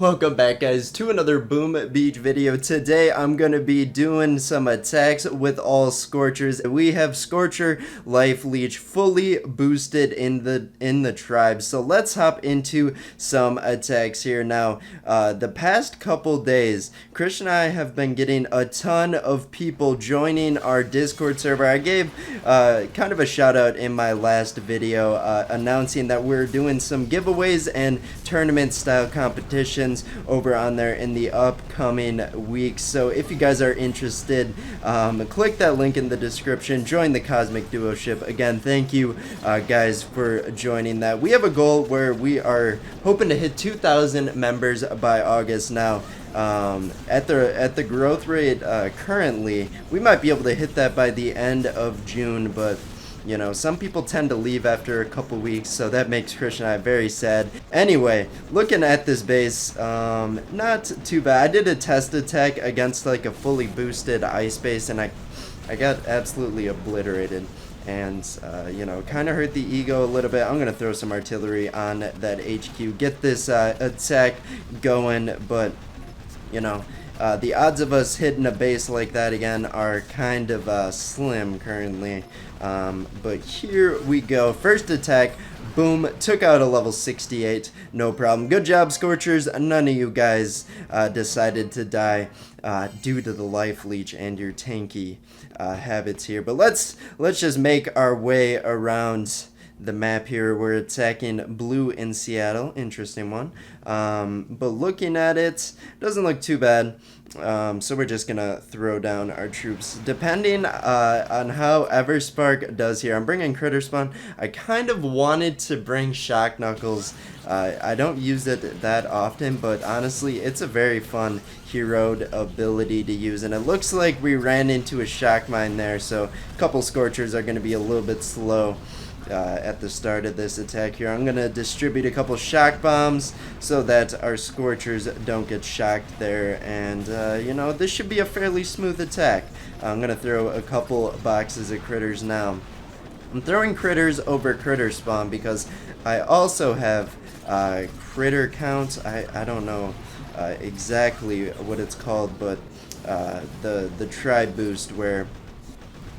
Welcome back, guys, to another Boom Beach video. Today I'm going to be doing some attacks with all Scorchers. We have Scorcher Life Leech fully boosted in the tribe. So let's hop into some attacks here. Now, the past couple days, Christian and I have been getting a ton of people joining our Discord server. I gave kind of a shout out in my last video announcing that we're doing some giveaways and tournament style competitions over on there in the upcoming weeks. So if you guys are interested, click that link in the description, join the Cosmic Duo ship. Again, thank you guys for joining that. We have a goal where we are hoping to hit 2,000 members by August. Now at the growth rate currently, we might be able to hit that by the end of June, but you know, some people tend to leave after a couple weeks, so that makes Christian and I very sad. Anyway, looking at this base, not too bad. I did a test attack against like a fully boosted ice base, and I got absolutely obliterated. And, you know, kind of hurt the ego a little bit. I'm going to throw some artillery on that HQ, get this attack going, but, you know, the odds of us hitting a base like that again are kind of slim currently. But here we go. First attack. Boom. Took out a level 68. No problem. Good job, Scorchers. None of you guys decided to die due to the Life Leech and your tanky habits here. But let's just make our way around the map here. We're attacking blue in Seattle. Interesting one. But looking at it, doesn't look too bad. So we're just gonna throw down our troops depending on how Everspark does here. I'm bringing Critter Spawn. I kind of wanted to bring Shock Knuckles. I don't use it that often, but honestly it's a very fun heroed ability to use, and it looks like we ran into a shock mine there, so a couple Scorchers are going to be a little bit slow at the start of this attack here. I'm going to distribute a couple shock bombs so that our Scorchers don't get shocked there, and you know, this should be a fairly smooth attack. I'm going to throw a couple boxes of critters now. I'm throwing critters over Critter Spawn because I also have critter count. I don't know exactly what it's called, but the tribe boost where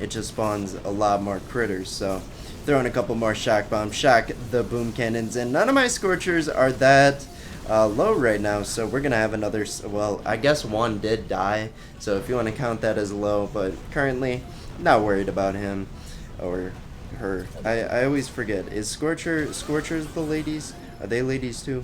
it just spawns a lot more critters. So throwing a couple more shock bombs, shock the boom cannons, and none of my Scorchers are that low right now, so we're gonna have another, well, I guess one did die, so if you want to count that as low, but currently not worried about him or her. I always forget, is Scorchers the ladies? Are they ladies too?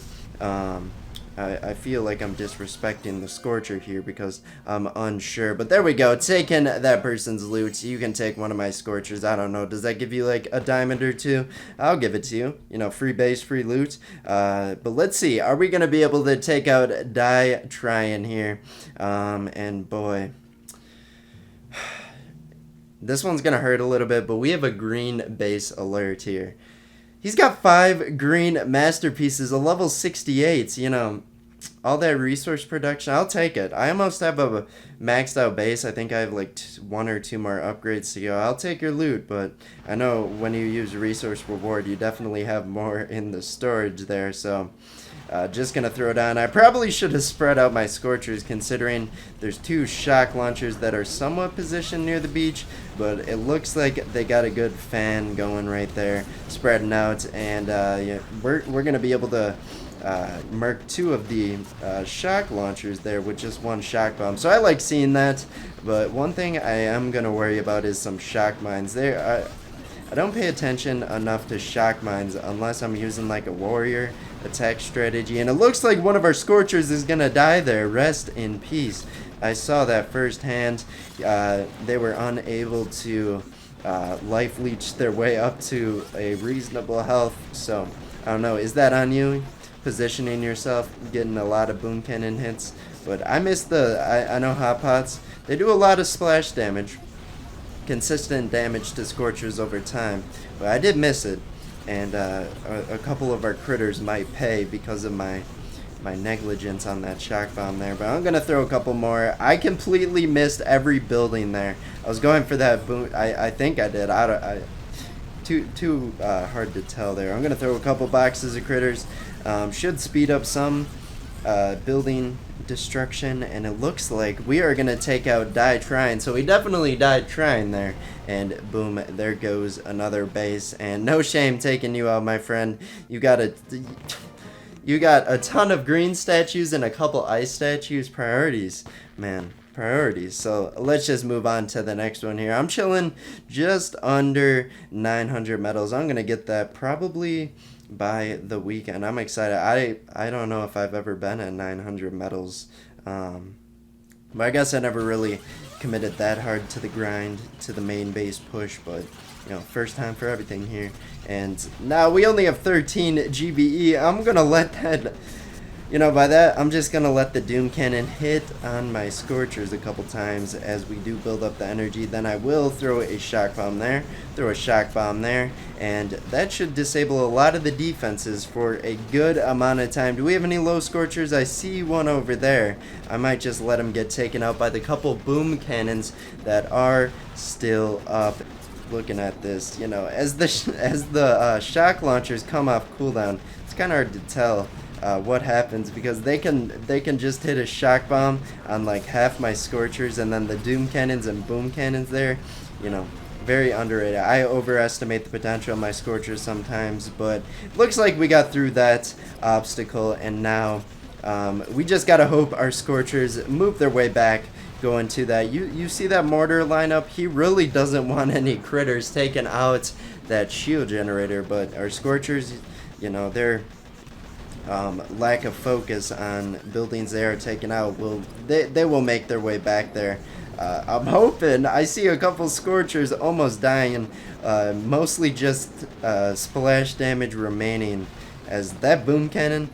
I feel like I'm disrespecting the Scorcher here because I'm unsure. But there we go. Taking that person's loot. You can take one of my Scorchers. I don't know. Does that give you like a diamond or two? I'll give it to you. You know, free base, free loot. But let's see. Are we going to be able to take out Die Trying here? And boy, this one's going to hurt a little bit. But we have a green base alert here. He's got 5 green masterpieces, a level 68, you know, all that resource production, I'll take it. I almost have a maxed out base. I think I have like 1 or 2 more upgrades to go. I'll take your loot, but I know when you use resource reward, you definitely have more in the storage there, so just gonna throw down. I probably should have spread out my Scorchers considering there's 2 shock launchers that are somewhat positioned near the beach, but it looks like they got a good fan going right there, spreading out, and yeah, we're gonna be able to murk 2 of the shock launchers there with just 1 shock bomb. So I like seeing that, but one thing I am gonna worry about is some shock mines. I don't pay attention enough to shock mines unless I'm using like a warrior attack strategy, and it looks like one of our Scorchers is gonna die there. Rest in peace. I saw that firsthand. They were unable to life leech their way up to a reasonable health, so I don't know, is that on you? Positioning yourself, getting a lot of boom cannon hits, but I missed I know hot pots, they do a lot of splash damage, consistent damage to Scorchers over time, but I did miss it, and a couple of our critters might pay because of my negligence on that shock bomb there. But I'm gonna throw a couple more. I completely missed every building there. I was going for that boom. I think I did. Too hard to tell there. I'm gonna throw a couple boxes of critters. Should speed up some building destruction, and it looks like we are gonna take out die trying. So we definitely died trying there, and boom, there goes another base. And no shame taking you out, my friend. You got a ton of green statues and a couple ice statues. Priorities, man. Priorities. So let's just move on to the next one here. I'm chilling just under 900 medals. I'm gonna get that probably by the weekend. I'm excited. I don't know if I've ever been at 900 medals, but I guess I never really committed that hard to the grind, to the main base push. But you know, first time for everything here. And now we only have 13 GBE. I'm gonna let that, you know, by that, I'm just gonna let the Doom Cannon hit on my Scorchers a couple times as we do build up the energy. Then I will throw a Shock Bomb there, throw a Shock Bomb there, and that should disable a lot of the defenses for a good amount of time. Do we have any low Scorchers? I see one over there. I might just let him get taken out by the couple Boom Cannons that are still up. Looking at this, you know, as the shock launchers come off cooldown, it's kind of hard to tell what happens, because they can just hit a shock bomb on like half my Scorchers, and then the Doom Cannons and Boom Cannons there, you know, very underrated. I overestimate the potential of my Scorchers sometimes, but looks like we got through that obstacle, and now we just gotta hope our Scorchers move their way back. Go into that. You see that mortar lineup? He really doesn't want any critters taking out that shield generator, but our Scorchers, you know, their lack of focus on buildings they are taking out they will make their way back there. I'm hoping. I see a couple Scorchers almost dying, mostly just splash damage remaining, as that Boom Cannon,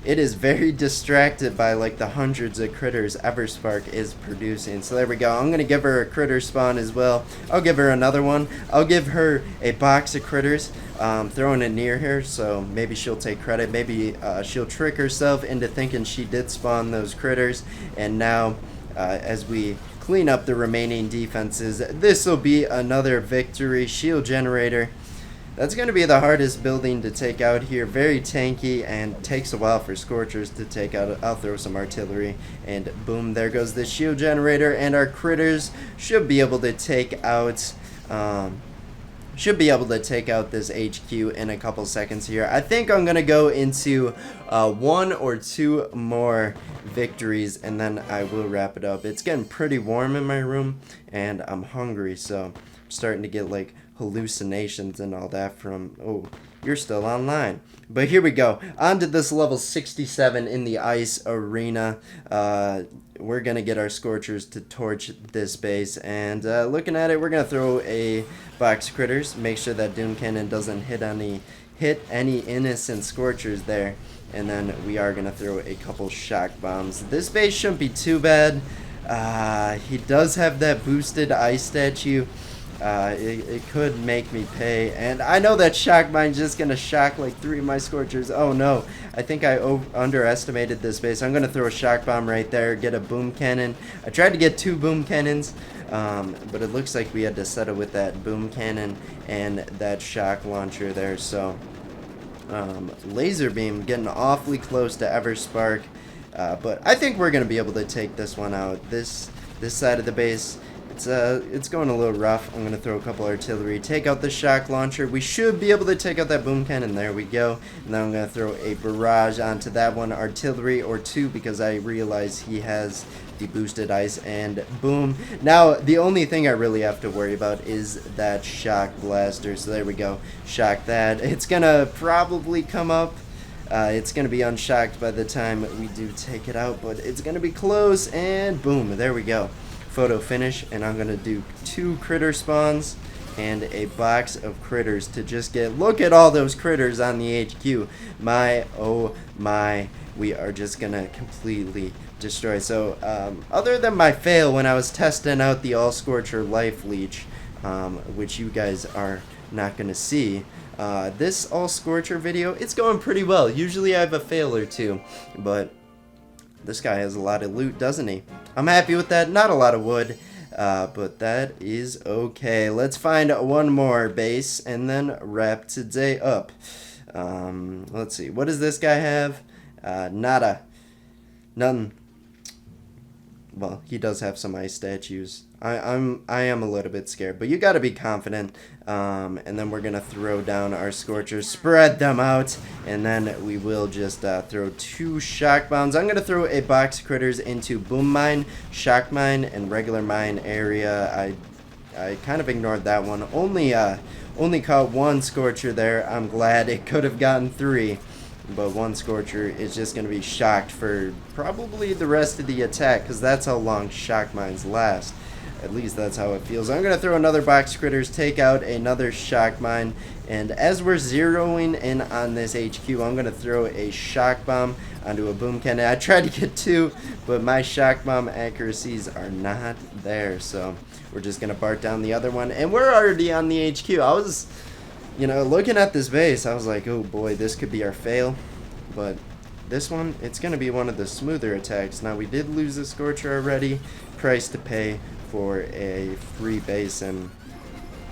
it is very distracted by like the hundreds of critters Everspark is producing. So there we go. I'm going to give her a critter spawn as well. I'll give her another one. I'll give her a box of critters, throwing it near her, so maybe she'll take credit. Maybe she'll trick herself into thinking she did spawn those critters. And now as we clean up the remaining defenses, this will be another victory. Shield generator. That's going to be the hardest building to take out here. Very tanky and takes a while for Scorchers to take out. I'll throw some artillery, and boom, there goes the shield generator, and our critters should be able to take out this HQ in a couple seconds here. I think I'm going to go into one or two more victories, and then I will wrap it up. It's getting pretty warm in my room, and I'm hungry, so I'm starting to get like hallucinations and all that from, oh, you're still online. But here we go, on to this level 67 in the ice arena. We're gonna get our Scorchers to torch this base, and looking at it, we're gonna throw a box of critters, make sure that Doom Cannon doesn't hit any innocent Scorchers there, and then we are gonna throw a couple shock bombs. This base shouldn't be too bad. He does have that boosted ice statue. It could make me pay, and I know that shock mine's just gonna shock like 3 of my Scorchers. Oh no, I think I underestimated this base. I'm gonna throw a shock bomb right there, get a Boom Cannon. I tried to get 2 Boom Cannons, but it looks like we had to settle with that Boom Cannon and that shock launcher there. So Laser Beam getting awfully close to Everspark, but I think we're gonna be able to take this one out. This side of the base, it's going a little rough. I'm gonna throw a couple artillery, take out the shock launcher. We should be able to take out that Boom Cannon. There we go. And then I'm gonna throw a barrage onto that one, artillery or 2, because I realize he has the boosted ice, and boom. Now the only thing I really have to worry about is that shock blaster. So there we go. Shock that. It's gonna probably come up. It's going to be unshocked by the time we do take it out, but it's going to be close, and boom, there we go. Photo finish, and I'm going to do 2 critter spawns and a box of critters to just get, look at all those critters on the HQ. My, oh my, we are just going to completely destroy. So, other than my fail when I was testing out the All Scorcher Life Leech, which you guys are not going to see, this All Scorcher video, it's going pretty well. Usually I have a fail or 2, but this guy has a lot of loot, doesn't he? I'm happy with that. Not a lot of wood, but that is okay. Let's find one more base and then wrap today up. Let's see. What does this guy have? Nada. None. Well, he does have some ice statues. I am a little bit scared, but you got to be confident. And then we're gonna throw down our Scorchers, spread them out, and then we will just throw 2 shock bombs. I'm gonna throw a box of critters into boom mine, shock mine, and regular mine area. I kind of ignored that one. Only caught 1 Scorcher there. I'm glad. It could have gotten 3. But 1 Scorcher is just going to be shocked for probably the rest of the attack, because that's how long shock mines last. At least that's how it feels. I'm going to throw another box of critters, take out another shock mine, and as we're zeroing in on this HQ, I'm going to throw a shock bomb onto a boom cannon. I tried to get 2, but my shock bomb accuracies are not there, so we're just going to BART down the other one, and we're already on the HQ. I was... You know, looking at this base, I was like, oh boy, this could be our fail. But this one, it's going to be one of the smoother attacks. Now, we did lose a Scorcher already. Price to pay for a free base and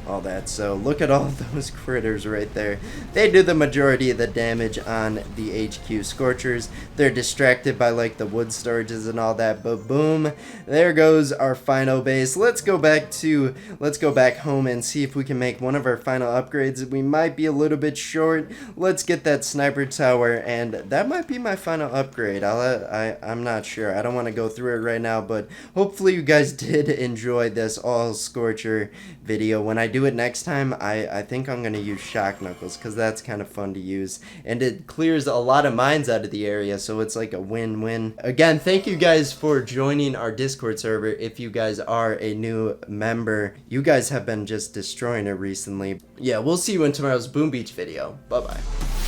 all that. So look at all those critters right there. They do the majority of the damage on the HQ Scorchers. They're distracted by like the wood storages and all that, but boom, there goes our final base. Let's go back home and see if we can make one of our final upgrades. We might be a little bit short. Let's get that sniper tower, and that might be my final upgrade. I'm not sure. I don't want to go through it right now, but hopefully you guys did enjoy this all Scorcher video. When I do it next time, I think I'm going to use shock knuckles, because that's kind of fun to use, and it clears a lot of mines out of the area, so it's like a win-win. Again, thank you guys for joining our Discord server. If you guys are a new member, you guys have been just destroying it recently. Yeah, we'll see you in tomorrow's Boom Beach video. Bye-bye.